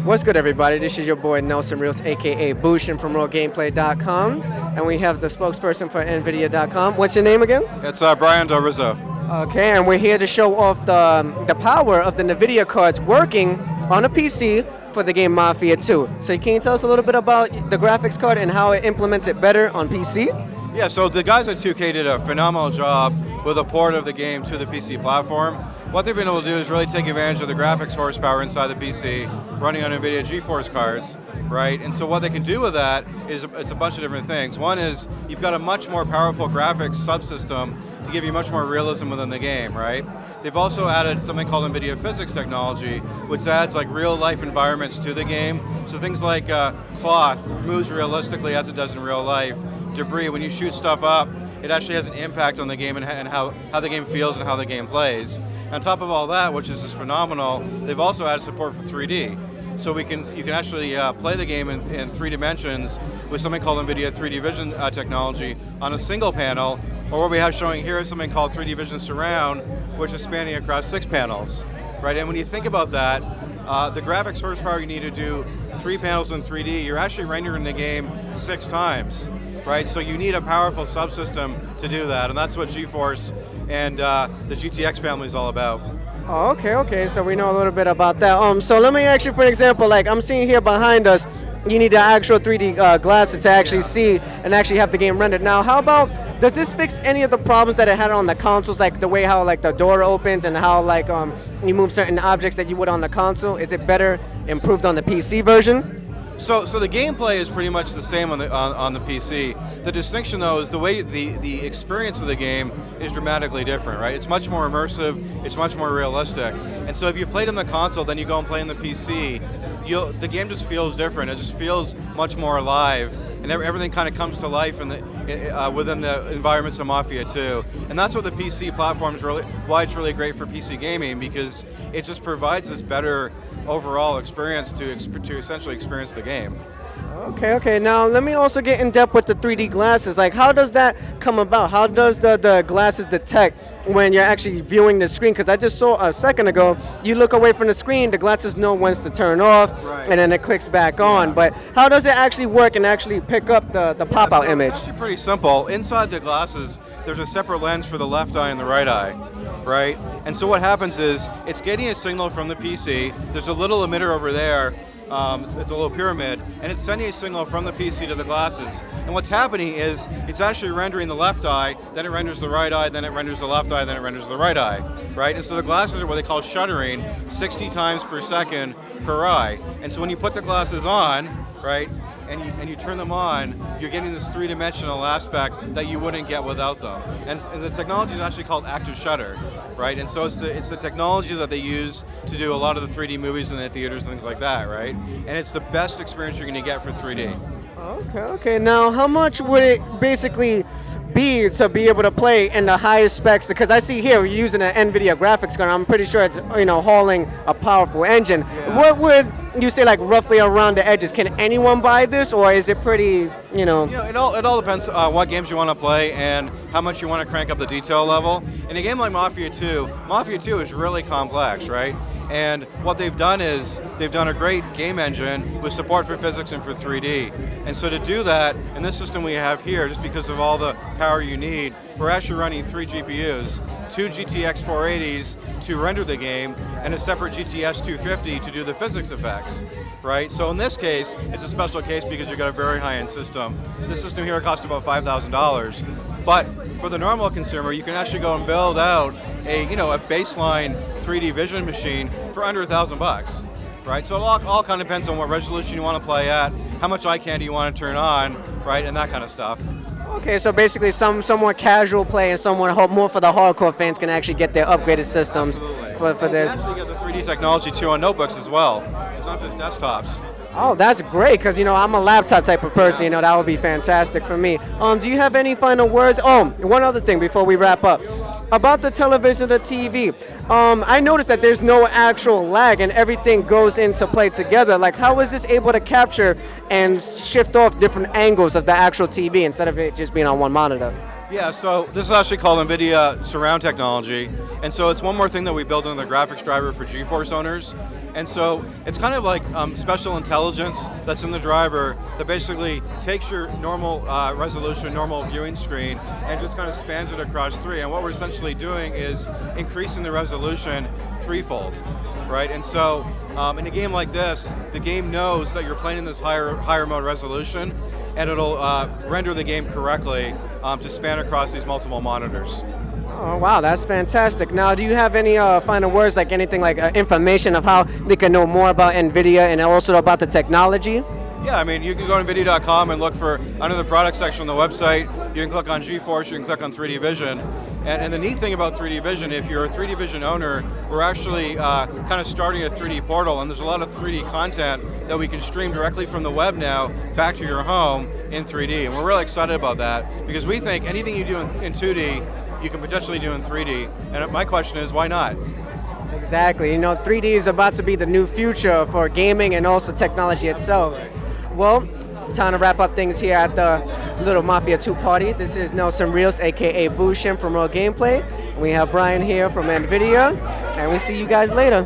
What's good, everybody? This is your boy Nelson Reels, aka Bushin from RealGameplay.com, and we have the spokesperson for NVIDIA.com. What's your name again? It's Brian Del Rizzo. Okay, and we're here to show off the power of the NVIDIA cards working on a PC for the game Mafia 2. So can you tell us a little bit about the graphics card and how it implements it better on PC? Yeah, so the guys at 2K did a phenomenal job with a port of the game to the PC platform. What they've been able to do is really take advantage of the graphics horsepower inside the PC, running on NVIDIA GeForce cards, right? And so what they can do with that is it's a bunch of different things. One is you've got a much more powerful graphics subsystem to give you much more realism within the game, right? They've also added something called NVIDIA physics technology, which adds like real-life environments to the game. So things like cloth moves realistically as it does in real life. Debris, when you shoot stuff up, it actually has an impact on the game and how the game feels and how the game plays. On top of all that, which is just phenomenal, they've also added support for 3D. So you can actually play the game in 3 dimensions with something called NVIDIA 3D Vision technology on a single panel, or what we have showing here is something called 3D Vision Surround, which is spanning across 6 panels, right? And when you think about that, the graphics horsepower you need to do 3 panels in 3D, you're actually rendering the game 6 times, right? So you need a powerful subsystem to do that, and that's what GeForce and the GTX family is all about. Oh, okay, so we know a little bit about that. So let me ask you for an example, like I'm seeing here behind us, you need the actual 3D glasses to actually see and actually have the game rendered. Now, how about, does this fix any of the problems that it had on the consoles, like the way how like the door opens and how like you move certain objects that you would on the console? Is it better improved on the PC version? So the gameplay is pretty much the same on the PC. The distinction though is the way the experience of the game is dramatically different, right? It's much more immersive, it's much more realistic. And so if you played on the console, then you go and play on the PC, the game just feels different. It just feels much more alive, and everything kind of comes to life within the environments of Mafia 2. And that's what the PC platform is why it's really great for PC gaming, because it just provides this better overall experience to essentially experience the game. Okay. Now let me also get in depth with the 3D glasses. Like, how does that come about? How does the glasses detect when you're actually viewing the screen? Because I just saw a second ago, you look away from the screen, the glasses know when to turn off, right, and then it clicks back on. But how does it actually work and actually pick up the pop-out image? It's actually pretty simple. Inside the glasses, there's a separate lens for the left eye and the right eye, right? And so what happens is, it's getting a signal from the PC, there's a little emitter over there, it's a little pyramid, and it's sending a signal from the PC to the glasses. And what's happening is, it's actually rendering the left eye, then it renders the right eye, then it renders the left eye, then it renders the right eye, right? And so the glasses are what they call shuttering, 60 times per second per eye. And so when you put the glasses on, right, and you turn them on, you're getting this 3-dimensional aspect that you wouldn't get without them. And the technology is actually called active shutter, right? And so it's the technology that they use to do a lot of the 3D movies in the theaters and things like that, right? And it's the best experience you're going to get for 3D. Okay. Now, how much would it basically be to be able to play in the highest specs? Because I see here you're using an NVIDIA graphics card. I'm pretty sure it's hauling a powerful engine. Yeah. What would you say, like roughly around the edges? Can anyone buy this, or is it pretty, it all depends on what games you want to play and how much you want to crank up the detail level. In a game like Mafia 2 is really complex, right? And what they've done is, they've done a great game engine with support for physics and for 3D. And so to do that, in this system we have here, just because of all the power you need, we're actually running 3 GPUs, 2 GTX 480s to render the game, and a separate GTX 250 to do the physics effects, right? So in this case, it's a special case because you've got a very high-end system. This system here costs about $5,000. But for the normal consumer, you can actually go and build out a baseline 3D vision machine for under $1,000, right? So it all kind of depends on what resolution you want to play at, how much eye candy you want to turn on, right, and that kind of stuff. Okay, so basically some more casual play and someone more for the hardcore fans can actually get their upgraded systems for this. You actually get the 3D technology too on notebooks as well. It's not just desktops. Oh, that's great, because I'm a laptop type of person, that would be fantastic for me. Do you have any final words? Oh, one other thing before we wrap up. About the television or TV, I noticed that there's no actual lag and everything goes into play together. Like, how is this able to capture and shift off different angles of the actual TV instead of it just being on one monitor? Yeah, so this is actually called NVIDIA Surround Technology, and so it's one more thing that we built into the graphics driver for GeForce owners. And so it's kind of like special intelligence that's in the driver that basically takes your normal resolution, normal viewing screen, and just kind of spans it across 3. And what we're essentially doing is increasing the resolution 3-fold, right? And so in a game like this, the game knows that you're playing in this higher mode resolution, and it'll render the game correctly to span across these multiple monitors. Oh wow, that's fantastic. Now, do you have any final words, like anything like information of how they can know more about NVIDIA and also about the technology? Yeah, I mean, you can go to NVIDIA.com and look for, under the product section on the website, you can click on GeForce, you can click on 3D Vision. And the neat thing about 3D Vision, if you're a 3D Vision owner, we're actually kind of starting a 3D portal, and there's a lot of 3D content that we can stream directly from the web now back to your home in 3D. And we're really excited about that, because we think anything you do in 2D, you can potentially do in 3D. And my question is, why not? Exactly. You know, 3D is about to be the new future for gaming and also technology itself. Well, time to wrap up things here at the Little Mafia 2 party. This is Nelson Rios, aka Bushin from Real Gameplay. We have Brian here from NVIDIA, and we see you guys later.